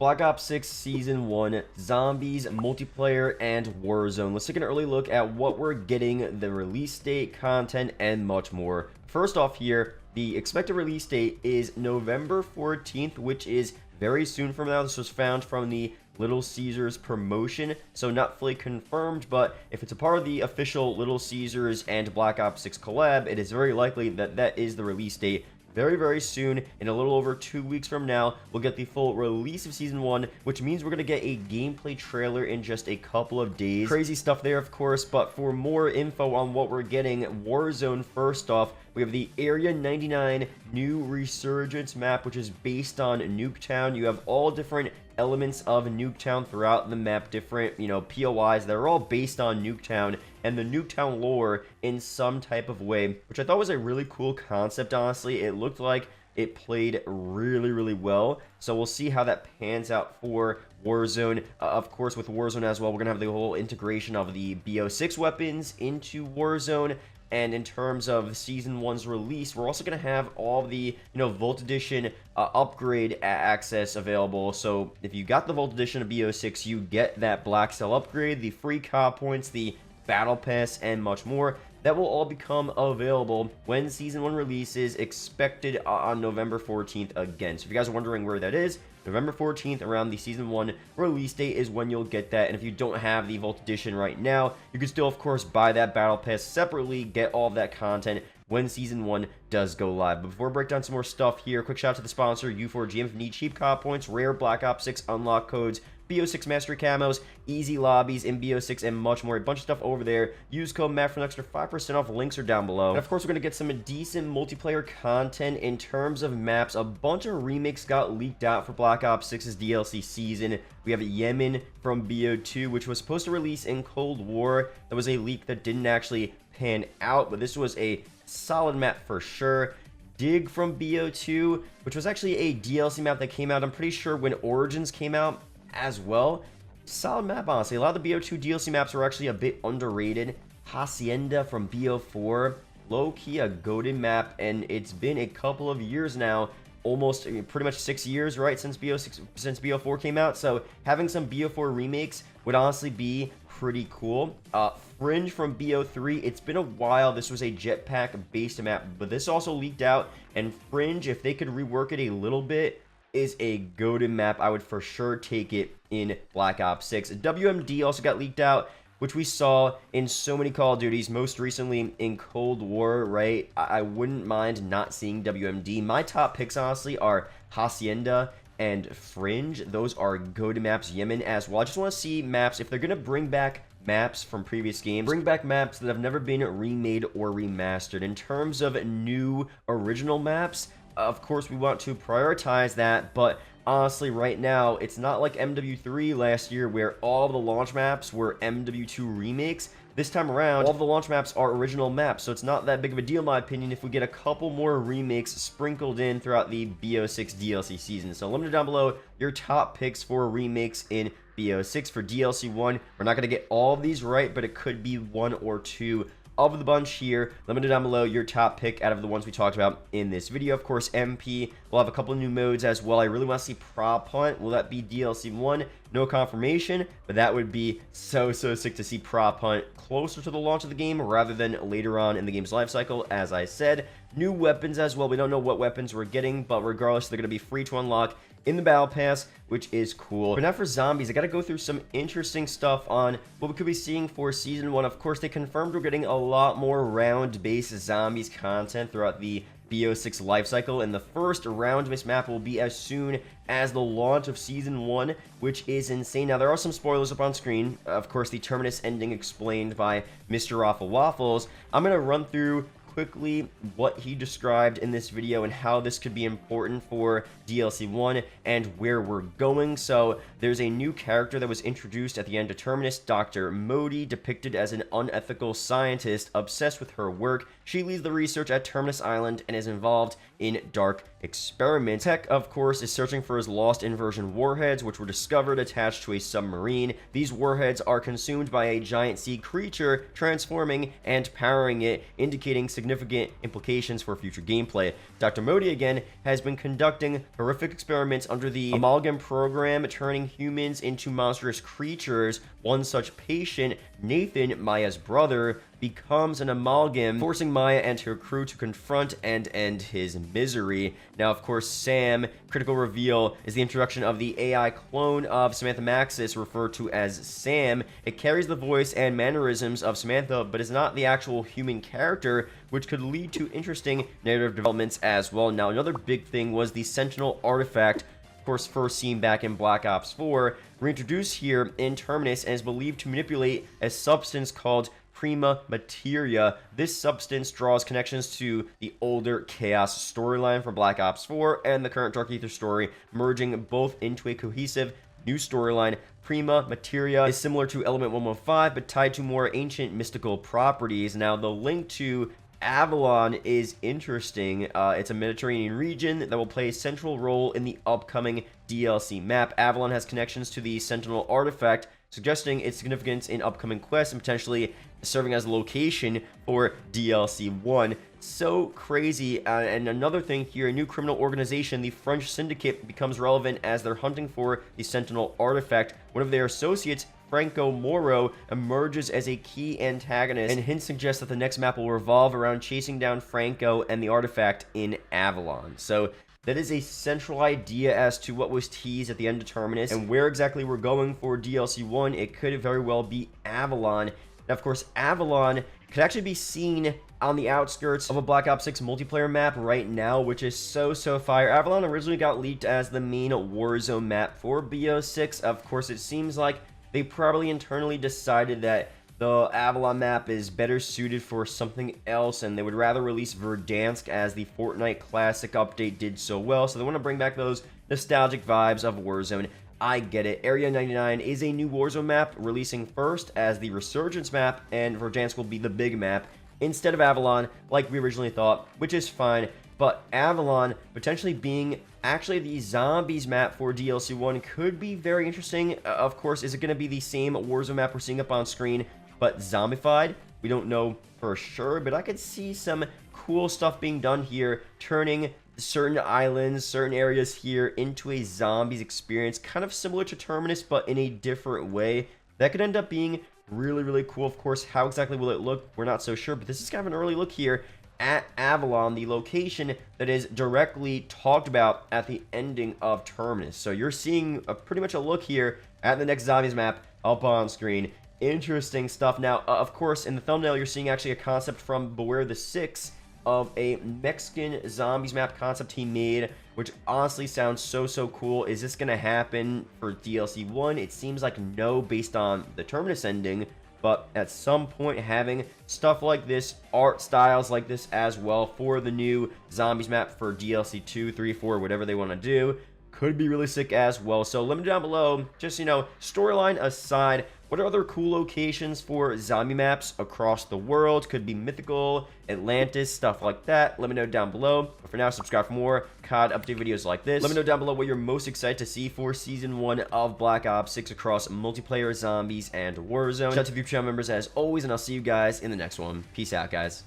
Black Ops 6 Season 1, Zombies, Multiplayer, and Warzone. Let's take an early look at what we're getting, the release date, content, and much more. First off here, the expected release date is November 14th, which is very soon from now. This was found from the Little Caesars promotion, so not fully confirmed, but if it's a part of the official Little Caesars and Black Ops 6 collab, it is very likely that that is the release date. Very, very soon, in a little over 2 weeks from now, we'll get the full release of Season 1, which means we're going to get a gameplay trailer in just a couple of days. Crazy stuff there, of course, but for more info on what we're getting, Warzone first off, we have the Area 99 new Resurgence map, which is based on Nuketown. You have all different elements of Nuketown throughout the map, different, POIs that are all based on Nuketown and the Nuketown lore in some type of way, which I thought was a really cool concept, honestly. It looked like it played really, really well, so we'll see how that pans out for Warzone. Of course, with Warzone as well, we're going to have the whole integration of the BO6 weapons into Warzone. And in terms of Season 1's release, we're also going to have all the, Vault Edition upgrade access available. So if you got the Vault Edition of BO6, you get that Black Cell upgrade, the free COD points, the Battle Pass, and much more. That will all become available when Season 1 releases, expected on November 14th again. So if you guys are wondering where that is, November 14th, around the Season 1 release date, is when you'll get that. And if you don't have the Vault Edition right now, you can still, of course, buy that Battle Pass separately, get all of that content when Season 1 does go live. But before I break down some more stuff here, quick shout out to the sponsor, U4GM. If you need cheap COD points, rare Black Ops 6 unlock codes, BO6 Mastery Camos, easy lobbies in BO6, and much more. A bunch of stuff over there. Use code MAT for an extra 5% off. Links are down below. And of course, we're going to get some decent multiplayer content in terms of maps. A bunch of remakes got leaked out for Black Ops 6's DLC season. We have Yemen from BO2, which was supposed to release in Cold War. That was a leak that didn't actually pan out, but this was a solid map for sure. Dig from BO2, which was actually a DLC map that came out, I'm pretty sure, when Origins came out as well. Solid map, honestly. A lot of the BO2 DLC maps were actually a bit underrated. Hacienda from BO4, low-key a goated map, and it's been a couple of years now, almost pretty much 6 years, right, since BO4 came out. So having some BO4 remakes would honestly be pretty cool. Fringe from BO3, it's been a while. This was a jetpack-based map, but this also leaked out, and Fringe, if they could rework it a little bit, is a goated map. I would for sure take it in Black Ops 6. WMD also got leaked out, which we saw in so many Call of Duties, most recently in Cold War, right? I wouldn't mind not seeing WMD. My top picks, honestly, are Hacienda and Fringe. Those are goated maps. Yemen as well. I just want to see maps, if they're going to bring back maps from previous games, bring back maps that have never been remade or remastered. In terms of new original maps, of course, we want to prioritize that, but honestly, right now, it's not like MW3 last year where all of the launch maps were MW2 remakes. This time around, all of the launch maps are original maps, so it's not that big of a deal, in my opinion, if we get a couple more remakes sprinkled in throughout the BO6 DLC season. So let me know down below your top picks for remakes in BO6 for DLC 1. We're not going to get all of these right, but it could be one or two of the bunch here. Let me know down below your top pick out of the ones we talked about in this video. Of course, MP will have a couple new modes as well. I really want to see Prop Hunt. Will that be DLC 1? No confirmation, but that would be so sick to see Prop Hunt closer to the launch of the game rather than later on in the game's life cycle. As I said, new weapons as well. We don't know what weapons we're getting, but regardless, they're going to be free to unlock in the Battle Pass, which is cool. But now for Zombies, I gotta go through some interesting stuff on what we could be seeing for Season 1. Of course, they confirmed we're getting a lot more round-based Zombies content throughout the BO6 lifecycle, and the first round-based map will be as soon as the launch of Season 1, which is insane. Now, there are some spoilers up on screen. Of course, the Terminus ending explained by Mr. Raffle Waffles. I'm gonna run through quickly what he described in this video and how this could be important for DLC 1 and where we're going. So there's a new character that was introduced at the end of Terminus, Dr. Modi, depicted as an unethical scientist obsessed with her work. She leads the research at Terminus Island and is involved in dark experiment. Tech, of course, is searching for his lost inversion warheads, which were discovered attached to a submarine. These warheads are consumed by a giant sea creature, transforming and powering it, indicating significant implications for future gameplay. Dr. Modi, again, has been conducting horrific experiments under the Amalgam program, turning humans into monstrous creatures. One such patient, Nathan, Maya's brother, becomes an amalgam, forcing Maya and her crew to confront and end his misery. Now, of course, Sam, critical reveal, is the introduction of the AI clone of Samantha Maxis, referred to as Sam. It carries the voice and mannerisms of Samantha, but is not the actual human character, which could lead to interesting narrative developments as well. Now, another big thing was the Sentinel artifact, of course, first seen back in Black Ops 4, reintroduced here in Terminus and is believed to manipulate a substance called prima materia. This substance draws connections to the older Chaos storyline from Black Ops 4 and the current Dark Aether story, merging both into a cohesive new storyline. Prima materia is similar to Element 115, but tied to more ancient mystical properties. Now, the link to Avalon is interesting. It's a Mediterranean region that will play a central role in the upcoming DLC map. Avalon has connections to the Sentinel artifact, suggesting its significance in upcoming quests and potentially serving as a location for DLC 1. So crazy. And another thing here, a new criminal organization, the French Syndicate, becomes relevant as they're hunting for the Sentinel artifact. One of their associates, Franco Moro, emerges as a key antagonist, and hints suggest that the next map will revolve around chasing down Franco and the artifact in Avalon. So that is a central idea as to what was teased at the end of Terminus, and where exactly we're going for DLC 1. It could very well be Avalon. Now, of course, Avalon could actually be seen on the outskirts of a Black Ops 6 multiplayer map right now, which is so fire. Avalon originally got leaked as the main Warzone map for BO6. Of course, it seems like they probably internally decided that the Avalon map is better suited for something else, and they would rather release Verdansk as the Fortnite Classic update did so well, so they want to bring back those nostalgic vibes of Warzone. I get it. Area 99 is a new Warzone map, releasing first as the Resurgence map, and Verdansk will be the big map instead of Avalon, like we originally thought, which is fine. But Avalon potentially being actually the Zombies map for DLC 1 could be very interesting. Of course, is it going to be the same Warzone map we're seeing up on screen, but zombified? We don't know for sure, but I could see some cool stuff being done here, turning certain islands, certain areas here into a zombies experience, kind of similar to Terminus, but in a different way. That could end up being really cool. Of course, how exactly will it look? We're not so sure, but this is kind of an early look here at Avalon, the location that is directly talked about at the ending of Terminus. So you're seeing pretty much a look here at the next Zombies map up on screen. Interesting stuff. Now, of course, in the thumbnail, you're seeing actually a concept from Beware the Six of a Mexican Zombies map concept he made, which honestly sounds so cool. Is this going to happen for DLC 1? It seems like no, based on the Terminus ending. But at some point, having stuff like this, art styles like this as well for the new Zombies map for DLC 2, 3, 4, whatever they want to do, could be really sick as well. So let me know down below, just, you know, storyline aside, what are other cool locations for zombie maps across the world? Could be mythical, Atlantis, stuff like that. Let me know down below. But for now, subscribe for more COD update videos like this. Let me know down below what you're most excited to see for Season 1 of Black Ops 6 across multiplayer, zombies, and Warzone. Shout out to YouTube channel members as always, and I'll see you guys in the next one. Peace out, guys.